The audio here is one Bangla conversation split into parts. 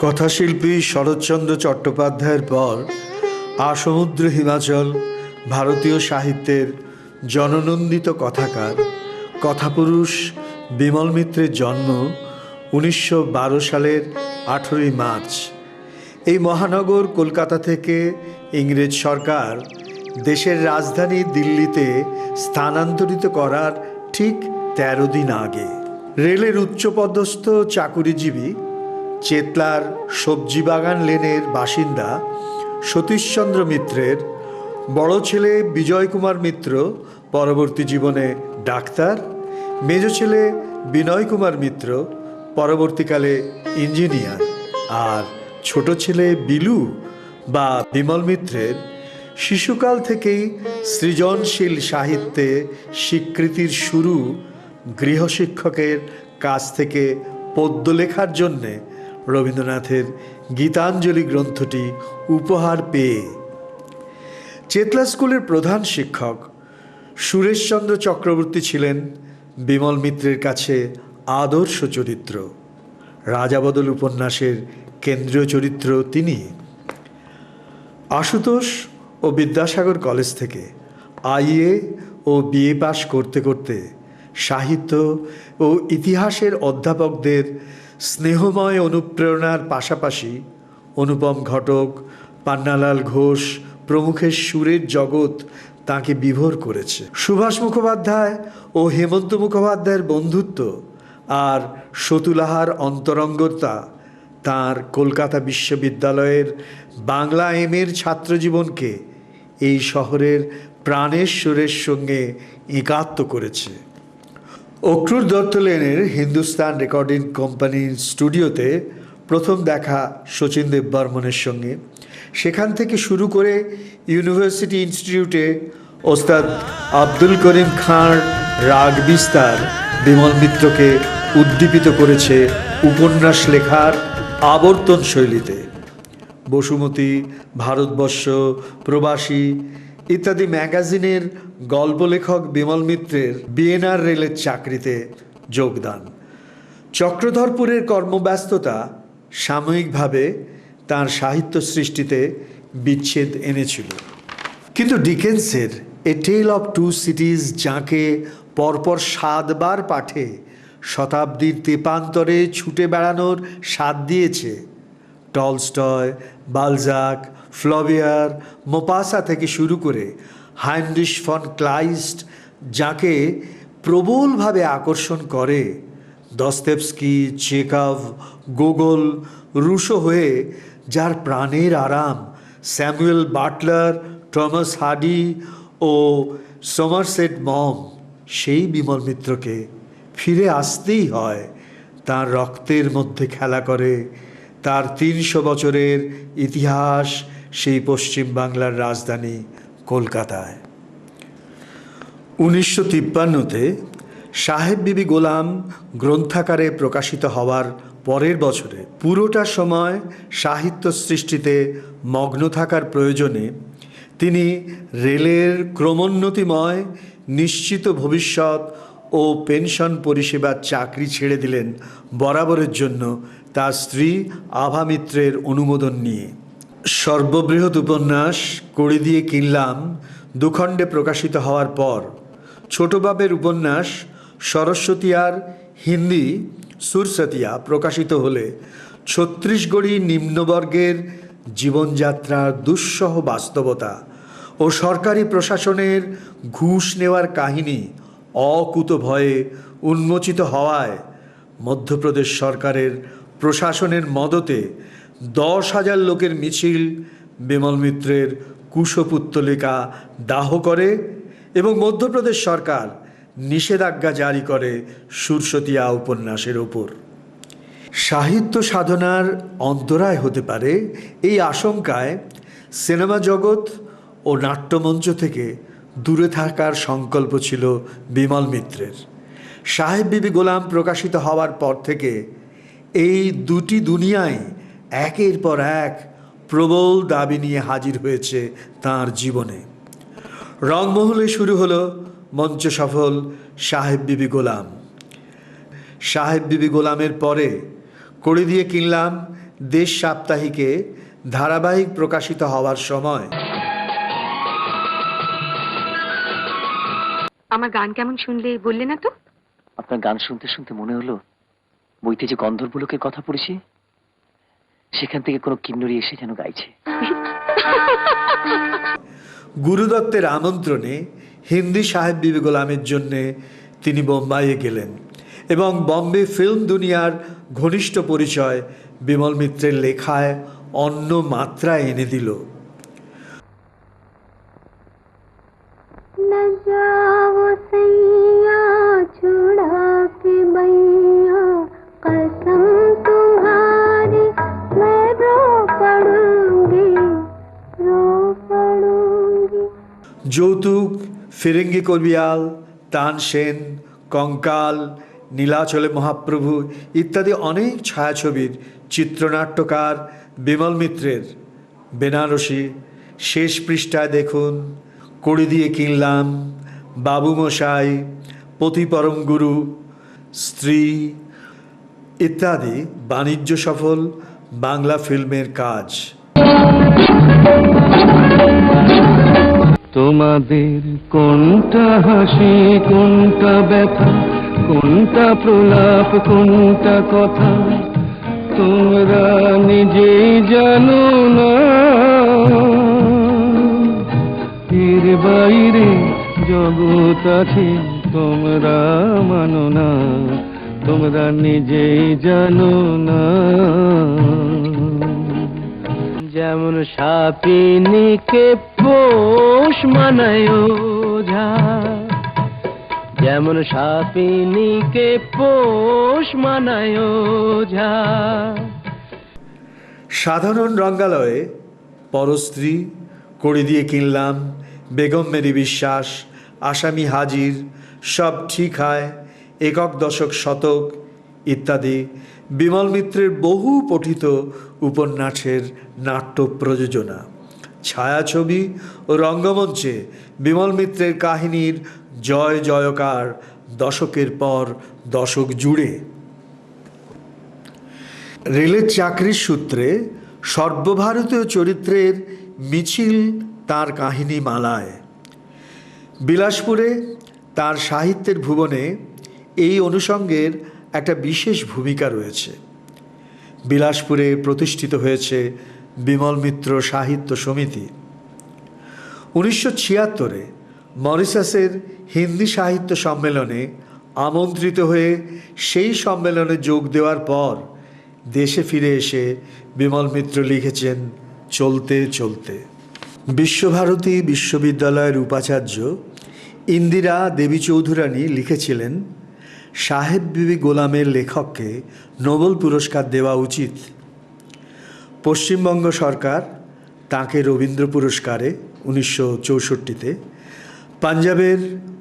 কথাশিল্পী শরৎচন্দ্র চট্টোপাধ্যায়ের পর আসমুদ্র হিমাচল ভারতীয় সাহিত্যের জননন্দিত কথাকার কথাপুরুষ বিমল মিত্রের জন্ম ১৯১২ সালের ১৮ই মার্চ। এই মহানগর কলকাতা থেকে ইংরেজ সরকার দেশের রাজধানী দিল্লিতে স্থানান্তরিত করার ঠিক ১৩ দিন আগে রেলের উচ্চপদস্থ চাকুরিজীবী চেতলার সবজি বাগান লেনের বাসিন্দা সতীশচন্দ্র মিত্রের বড় ছেলে বিজয় কুমার মিত্র পরবর্তী জীবনে ডাক্তার, মেজ ছেলে বিনয় কুমার মিত্র পরবর্তীকালে ইঞ্জিনিয়ার, আর ছোট ছেলে বিলু বা বিমল মিত্রের শিশুকাল থেকেই সৃজনশীল সাহিত্যে স্বীকৃতির শুরু গৃহশিক্ষকের কাছ থেকে পদ্য লেখার জন্যে রবীন্দ্রনাথের গীতাঞ্জলি গ্রন্থটি উপহার পেয়ে। চেতলা স্কুলের প্রধান শিক্ষক সুরেশচন্দ্র চক্রবর্তী ছিলেন বিমল মিত্রের কাছে আদর্শ চরিত্র। রাজাবদল উপন্যাসের কেন্দ্রীয় চরিত্র তিনি। আশুতোষ ও বিদ্যাসাগর কলেজ থেকে আইএ ও বিএ পাশ করতে করতে সাহিত্য ও ইতিহাসের অধ্যাপকদের স্নেহময় অনুপ্রেরণার পাশাপাশি অনুপম ঘটক, পান্নালাল ঘোষ প্রমুখের সুরের জগৎ তাঁকে বিভোর করেছে। সুভাষ মুখোপাধ্যায় ও হেমন্ত মুখোপাধ্যায়ের বন্ধুত্ব আর সতুলাহার অন্তরঙ্গতা তাঁর কলকাতা বিশ্ববিদ্যালয়ের বাংলা এমের ছাত্রজীবনকে এই শহরের প্রাণের সুরের সঙ্গে একাত্ম করেছে। অক্রুর দত্ত লেনের হিন্দুস্তান রেকর্ডিং কোম্পানির স্টুডিওতে প্রথম দেখা শচীন দেববর্মনের সঙ্গে, সেখান থেকে শুরু করে ইউনিভার্সিটি ইনস্টিটিউটে ওস্তাদ আব্দুল করিম খাঁর রাগ বিস্তার বিমল মিত্রকে উদ্দীপিত করেছে উপন্যাস লেখার আবর্তন শৈলীতে। বসুমতী, ভারতবর্ষ, প্রবাসী ইত্যাদি ম্যাগাজিনের গল্প লেখক বিমল মিত্রের বিএনআর রেলের চাকরিতে যোগদান। চক্রধরপুরের কর্মব্যস্ততা সাময়িকভাবে তাঁর সাহিত্য সৃষ্টিতে বিচ্ছেদ এনেছিল, কিন্তু ডিকেন্সের এ টেল অফ টু সিটিজ যাঁকে পরপর ৭ বার পাঠে শতাব্দীর তেপান্তরে ছুটে বেড়ানোর স্বাদ দিয়েছে, টলস্টয়, বালজাক, ফ্লবিয়ার, মোপাসা থেকে শুরু করে হাইনরিশ ফন ক্লাইস্ট যাকে প্রবলভাবে আকর্ষণ করে, দস্তয়েভস্কি, চেকভ, গোগোল, রুশো হয়ে যার প্রাণের আরাম, স্যামুয়েল বাটলার, টমাস হার্ডি ও সমারসেট মম, সেই বিমল মিত্রকে ফিরে আসতেই হয়। তার রক্তের মধ্যে খেলা করে তার ৩০০ বছরের ইতিহাস সেই পশ্চিম বাংলার রাজধানী কলকাতায়। ১৯৫৩-তে সাহেব বিবি গোলাম গ্রন্থাকারে প্রকাশিত হওয়ার পরের বছরে পুরোটা সময় সাহিত্য সৃষ্টিতে মগ্ন থাকার প্রয়োজনে তিনি রেলের ক্রমোন্নতিময় নিশ্চিত ভবিষ্যৎ ও পেনশন পরিষেবার চাকরি ছেড়ে দিলেন বরাবরের জন্য তার স্ত্রী আভা মিত্রের অনুমোদন নিয়ে। সর্ববৃহৎ উপন্যাস কড়ি দিয়ে কিনলাম দুখণ্ডে প্রকাশিত হওয়ার পর ছোটবাবের উপন্যাস সরস্বতীয়ার হিন্দি সুরসতিয়া প্রকাশিত হলে ছত্রিশগড়ি নিম্নবর্গের জীবনযাত্রার দুঃসহ বাস্তবতা ও সরকারি প্রশাসনের ঘুষ নেওয়ার কাহিনী অকুতভয়ে উন্মোচিত হওয়ায় মধ্যপ্রদেশ সরকারের প্রশাসনের মদতে ১০,০০০ লোকের মিছিল বিমল মিত্রের কুশপুত্তলিকা দাহ করে এবং মধ্যপ্রদেশ সরকার নিষেধাজ্ঞা জারি করে সুরসতিয়া উপন্যাসের ওপর। সাহিত্য সাধনার অন্তরায় হতে পারে এই আশঙ্কায় সিনেমা জগৎ ও নাট্যমঞ্চ থেকে দূরে থাকার সংকল্প ছিল বিমল মিত্রের। সাহেব বিবি গোলাম প্রকাশিত হওয়ার পর থেকে এই দুটি দুনিয়ায় একের পর এক প্রবল দাবি নিয়ে হাজির হয়েছে তাঁর জীবনে। রংমহলে শুরু হলো মঞ্চ সফল সাহেব বিবি গোলাম। সাহেব বিবি গোলামের পরে কড়ি দিয়ে কিনলাম দেশ সাপ্তাহিকে ধারাবাহিক প্রকাশিত হওয়ার সময় আমার গান কেমন শুনলে বললে না তো? আপনার গান শুনতে শুনতে মনে হলো বইতে যে গন্ধর্বলোকের কথা পড়েছি সেখান থেকে কোনো কিন্নরি এসে যেন গাইছে। গুরুদত্তের আমন্ত্রণে হিন্দি সাহেব বিবি গোলামের জন্যে তিনি বোম্বাইয়ে গেলেন এবং বম্বে ফিল্ম দুনিয়ার ঘনিষ্ঠ পরিচয় বিমল মিত্রের লেখায় অন্য মাত্রা এনে দিল। যৌতুক, ফিরিঙ্গি কবিয়াল, তানসেন, কঙ্কাল, নীলাচলে মহাপ্রভু ইত্যাদি অনেক ছায়াছবির চিত্রনাট্যকার বিমল মিত্রের বেনারসি, শেষ পৃষ্ঠায় দেখুন, কড়ি দিয়ে কিনলাম, বাবুমশাই, পতি পরম গুরু, স্ত্রী ইত্যাদি বাণিজ্য সফল বাংলা ফিল্মের কাজ। তোমাদের কোনটা হাসি, কোনটা ব্যথা, কোনটা প্রলাপ, কোনটা কথা তোমরা নিজেই জানো না। এর বাইরে জগৎ আছে তোমরা মানো না, তোমরা নিজেই জানো না। যেমন সাপিনীকে পোষ মানায় ওঝা, যেমন সাপিনীকে পোষ মানায় ওঝা। সাধারণ রঙ্গালয়ে পরস্ত্রী, কড়ি দিয়ে কিনলাম, বেগম মেরি বিশ্বাস, আসামি হাজির, সব ঠিক হয়, একক দশক শতক ইত্যাদি বিমল মিত্রের বহু পঠিত উপন্যাসের নাট্য প্রযোজনা। ছায়াছবি ও রঙ্গমঞ্চে বিমল মিত্রের কাহিনীর জয় জয়কার দশকের পর দশক জুড়ে। রেলের চাকরির সূত্রে সর্বভারতীয় চরিত্রের মিছিল তার কাহিনী মালায়। বিলাসপুরে তার সাহিত্যের ভুবনে এই অনুষঙ্গের একটা বিশেষ ভূমিকা রয়েছে। বিলাসপুরে প্রতিষ্ঠিত হয়েছে বিমল মিত্র সাহিত্য সমিতি। 1976 মরিশাসের হিন্দি সাহিত্য সম্মেলনে আমন্ত্রিত হয়ে সেই সম্মেলনে যোগ দেওয়ার পর দেশে ফিরে এসে বিমল মিত্র লিখেছেন চলতে চলতে। বিশ্বভারতী বিশ্ববিদ্যালয়ের উপাচার্য ইন্দিরা দেবী চৌধুরানী লিখেছিলেন, সাহেব বিবি গোলামের লেখককে নোবেল পুরস্কার দেওয়া উচিত। পশ্চিমবঙ্গ সরকার তাঁকে রবীন্দ্র পুরস্কারে 1964-তে, পাঞ্জাবের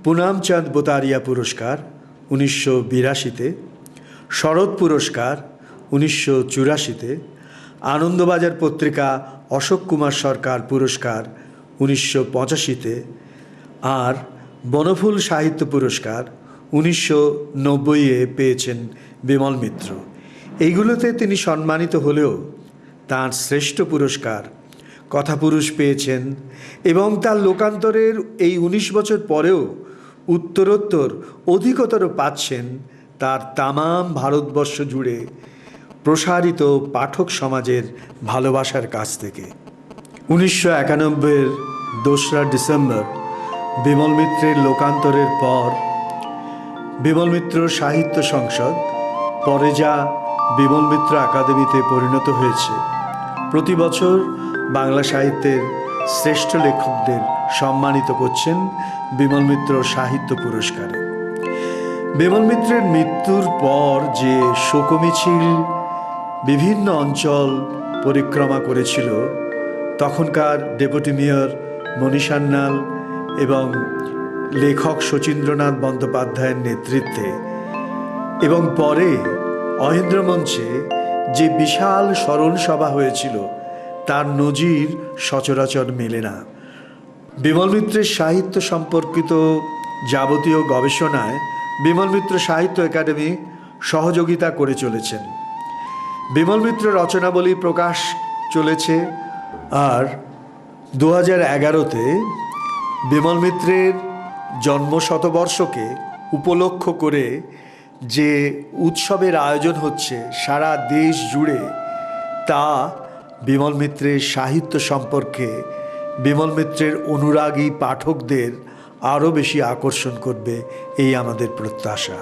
পুনামচাঁদ বোতারিয়া পুরস্কার 1982-তে, শরৎ পুরস্কার 1984-তে, আনন্দবাজার পত্রিকা অশোক কুমার সরকার পুরস্কার 1985-তে আর বনফুল সাহিত্য পুরস্কার 1990-এ পেয়েছেন বিমল মিত্র। এইগুলোতে তিনি সম্মানিত হলেও তাঁর শ্রেষ্ঠ পুরস্কার কথাপুরুষ পেয়েছেন এবং তার লোকান্তরের এই 19 বছর পরেও উত্তরোত্তর অধিকতর পাচ্ছেন তার তামাম ভারতবর্ষ জুড়ে প্রসারিত পাঠক সমাজের ভালোবাসার কাছ থেকে। 1991-এর 2রা ডিসেম্বর বিমল মিত্রের লোকান্তরের পর বিমল মিত্র সাহিত্য সংসদ, পরে যা বিমল মিত্র একাডেমিতে পরিণত হয়েছে, প্রতি বছর বাংলা সাহিত্যের শ্রেষ্ঠ লেখকদের সম্মানিত করছেন বিমল মিত্র সাহিত্য পুরস্কারে। বিমল মিত্রের মৃত্যুর পর যে শোকমিছিল বিভিন্ন অঞ্চল পরিক্রমা করেছিল, তখনকার ডেপুটি মেয়র মণি সান্যাল এবং লেখক শচীন্দ্রনাথ বন্দ্যোপাধ্যায়ের নেতৃত্বে এবং পরে অহিন্দ্র মঞ্চে যে বিশাল স্মরণ সভা হয়েছিল, তার নজির সচরাচর মেলে না। বিমল মিত্রের সাহিত্য সম্পর্কিত যাবতীয় গবেষণায় বিমল মিত্র সাহিত্য একাডেমি সহযোগিতা করে চলেছেন। বিমল মিত্র রচনাবলী প্রকাশ চলেছে, আর 2011-তে বিমল মিত্রের জন্মশতবর্ষকে উপলক্ষ করে যে উৎসবের আয়োজন হচ্ছে সারা দেশ জুড়ে, তা বিমল মিত্রের সাহিত্য সম্পর্কে বিমল মিত্রের অনুরাগী পাঠকদের আরও বেশি আকর্ষণ করবে, এই আমাদের প্রত্যাশা।